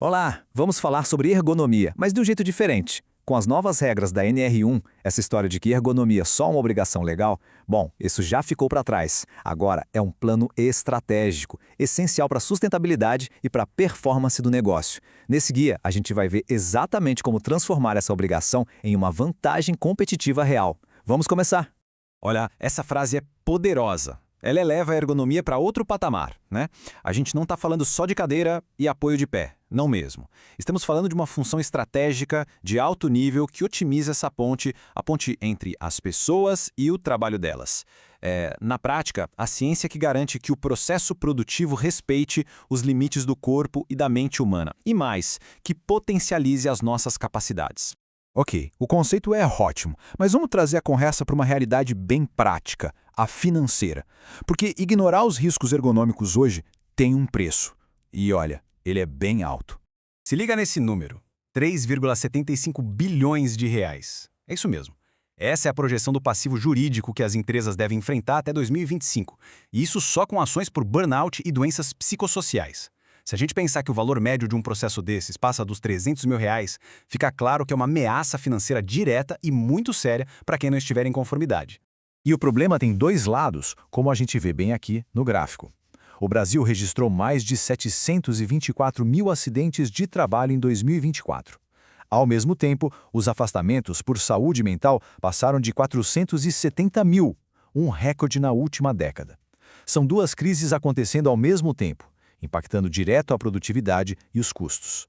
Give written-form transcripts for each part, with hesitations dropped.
Olá, vamos falar sobre ergonomia, mas de um jeito diferente. Com as novas regras da NR1, essa história de que ergonomia é só uma obrigação legal, bom, isso já ficou para trás. Agora é um plano estratégico, essencial para a sustentabilidade e para a performance do negócio. Nesse guia, a gente vai ver exatamente como transformar essa obrigação em uma vantagem competitiva real. Vamos começar! Olha, essa frase é poderosa. Ela eleva a ergonomia para outro patamar, né? A gente não está falando só de cadeira e apoio de pé, não mesmo. Estamos falando de uma função estratégica de alto nível que otimiza essa ponte, a ponte entre as pessoas e o trabalho delas. Na prática, a ciência que garante que o processo produtivo respeite os limites do corpo e da mente humana, e mais, que potencialize as nossas capacidades. Ok, o conceito é ótimo, mas vamos trazer a conversa para uma realidade bem prática, a financeira. Porque ignorar os riscos ergonômicos hoje tem um preço. E olha, ele é bem alto. Se liga nesse número, 3,75 bilhões de reais. É isso mesmo. Essa é a projeção do passivo jurídico que as empresas devem enfrentar até 2025. E isso só com ações por burnout e doenças psicossociais. Se a gente pensar que o valor médio de um processo desses passa dos 300 mil reais, fica claro que é uma ameaça financeira direta e muito séria para quem não estiver em conformidade. E o problema tem dois lados, como a gente vê bem aqui no gráfico. O Brasil registrou mais de 724 mil acidentes de trabalho em 2024. Ao mesmo tempo, os afastamentos por saúde mental passaram de 470 mil, um recorde na última década. São duas crises acontecendo ao mesmo tempo, impactando direto a produtividade e os custos.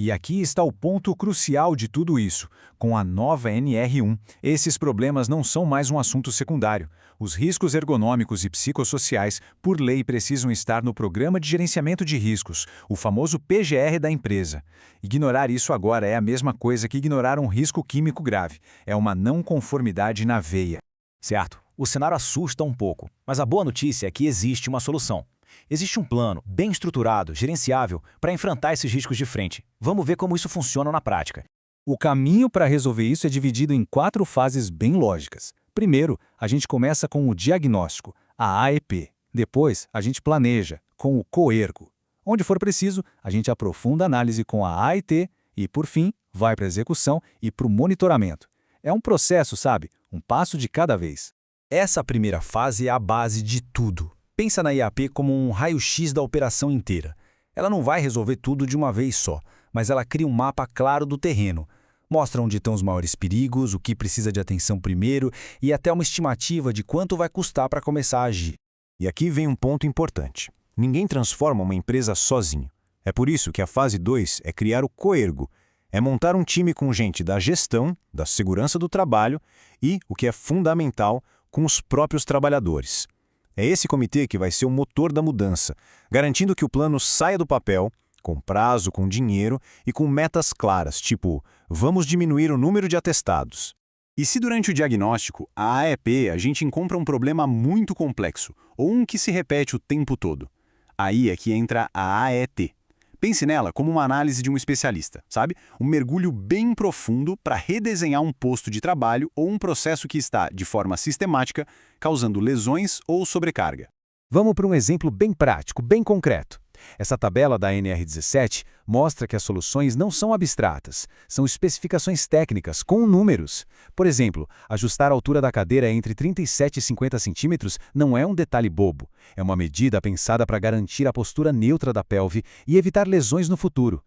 E aqui está o ponto crucial de tudo isso. Com a nova NR1, esses problemas não são mais um assunto secundário. Os riscos ergonômicos e psicossociais, por lei, precisam estar no Programa de Gerenciamento de Riscos, o famoso PGR da empresa. Ignorar isso agora é a mesma coisa que ignorar um risco químico grave. É uma não conformidade na veia. Certo, o cenário assusta um pouco, mas a boa notícia é que existe uma solução. Existe um plano, bem estruturado, gerenciável, para enfrentar esses riscos de frente. Vamos ver como isso funciona na prática. O caminho para resolver isso é dividido em 4 fases bem lógicas. Primeiro, a gente começa com o diagnóstico, a AEP. Depois, a gente planeja, com o coergo. Onde for preciso, a gente aprofunda a análise com a AIT e, por fim, vai para a execução e para o monitoramento. É um processo, sabe? Um passo de cada vez. Essa primeira fase é a base de tudo. Pensa na IAP como um raio-x da operação inteira. Ela não vai resolver tudo de uma vez só, mas ela cria um mapa claro do terreno. Mostra onde estão os maiores perigos, o que precisa de atenção primeiro e até uma estimativa de quanto vai custar para começar a agir. E aqui vem um ponto importante. Ninguém transforma uma empresa sozinho. É por isso que a fase 2 é criar o coergo. É montar um time com gente da gestão, da segurança do trabalho e, o que é fundamental, com os próprios trabalhadores. É esse comitê que vai ser o motor da mudança, garantindo que o plano saia do papel, com prazo, com dinheiro e com metas claras, tipo, vamos diminuir o número de atestados. E se durante o diagnóstico, a AEP, a gente encontra um problema muito complexo, ou um que se repete o tempo todo? Aí é que entra a AET. Pense nela como uma análise de um especialista, sabe? Um mergulho bem profundo para redesenhar um posto de trabalho ou um processo que está, de forma sistemática, causando lesões ou sobrecarga. Vamos para um exemplo bem prático, bem concreto. Essa tabela da NR17 mostra que as soluções não são abstratas, são especificações técnicas, com números. Por exemplo, ajustar a altura da cadeira entre 37 e 50 centímetros não é um detalhe bobo. É uma medida pensada para garantir a postura neutra da pelve e evitar lesões no futuro.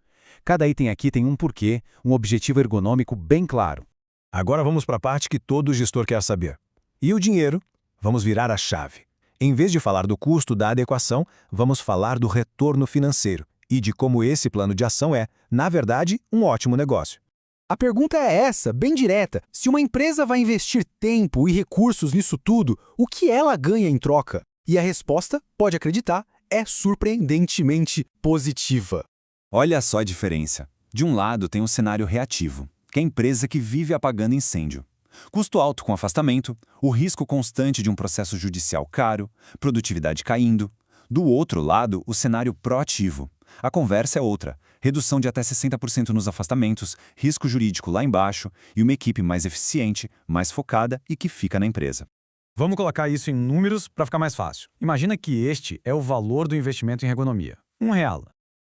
Cada item aqui tem um porquê, um objetivo ergonômico bem claro. Agora vamos para a parte que todo gestor quer saber. E o dinheiro? Vamos virar a chave. Em vez de falar do custo da adequação, vamos falar do retorno financeiro e de como esse plano de ação é, na verdade, um ótimo negócio. A pergunta é essa, bem direta. Se uma empresa vai investir tempo e recursos nisso tudo, o que ela ganha em troca? E a resposta, pode acreditar, é surpreendentemente positiva. Olha só a diferença. De um lado tem um cenário reativo, que é a empresa que vive apagando incêndio. Custo alto com afastamento, o risco constante de um processo judicial caro, produtividade caindo. Do outro lado, o cenário proativo. A conversa é outra, redução de até 60% nos afastamentos, risco jurídico lá embaixo e uma equipe mais eficiente, mais focada e que fica na empresa. Vamos colocar isso em números para ficar mais fácil. Imagina que este é o valor do investimento em ergonomia, R$1.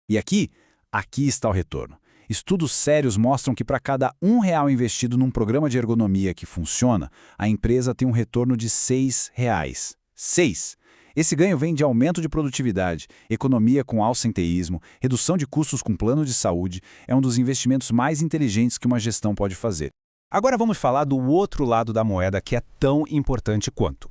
E aqui, Aqui está o retorno. Estudos sérios mostram que para cada R$ 1 investido num programa de ergonomia que funciona, a empresa tem um retorno de R$ 6. 6! Esse ganho vem de aumento de produtividade, economia com ausenteísmo, redução de custos com plano de saúde, é um dos investimentos mais inteligentes que uma gestão pode fazer. Agora vamos falar do outro lado da moeda que é tão importante quanto.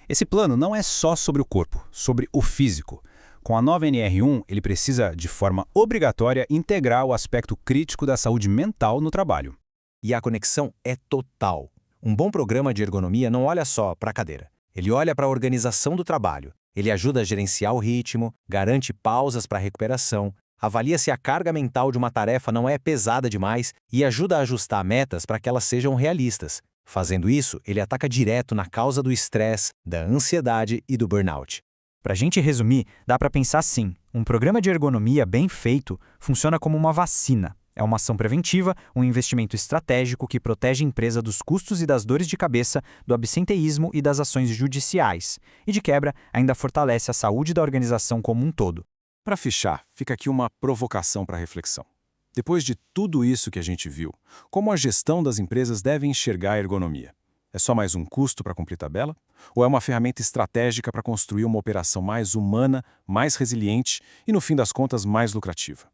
Esse plano não é só sobre o corpo, sobre o físico. Com a nova NR1, ele precisa, de forma obrigatória, integrar o aspecto crítico da saúde mental no trabalho. E a conexão é total. Um bom programa de ergonomia não olha só para a cadeira. Ele olha para a organização do trabalho. Ele ajuda a gerenciar o ritmo, garante pausas para recuperação, avalia se a carga mental de uma tarefa não é pesada demais e ajuda a ajustar metas para que elas sejam realistas. Fazendo isso, ele ataca direto na causa do estresse, da ansiedade e do burnout. Para a gente resumir, dá para pensar assim: um programa de ergonomia bem feito funciona como uma vacina. É uma ação preventiva, um investimento estratégico que protege a empresa dos custos e das dores de cabeça, do absenteísmo e das ações judiciais. E, de quebra, ainda fortalece a saúde da organização como um todo. Para fechar, fica aqui uma provocação para reflexão. Depois de tudo isso que a gente viu, como a gestão das empresas deve enxergar a ergonomia? É só mais um custo para cumprir tabela? Ou é uma ferramenta estratégica para construir uma operação mais humana, mais resiliente e, no fim das contas, mais lucrativa?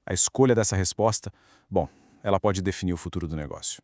A escolha dessa resposta, bom, ela pode definir o futuro do negócio.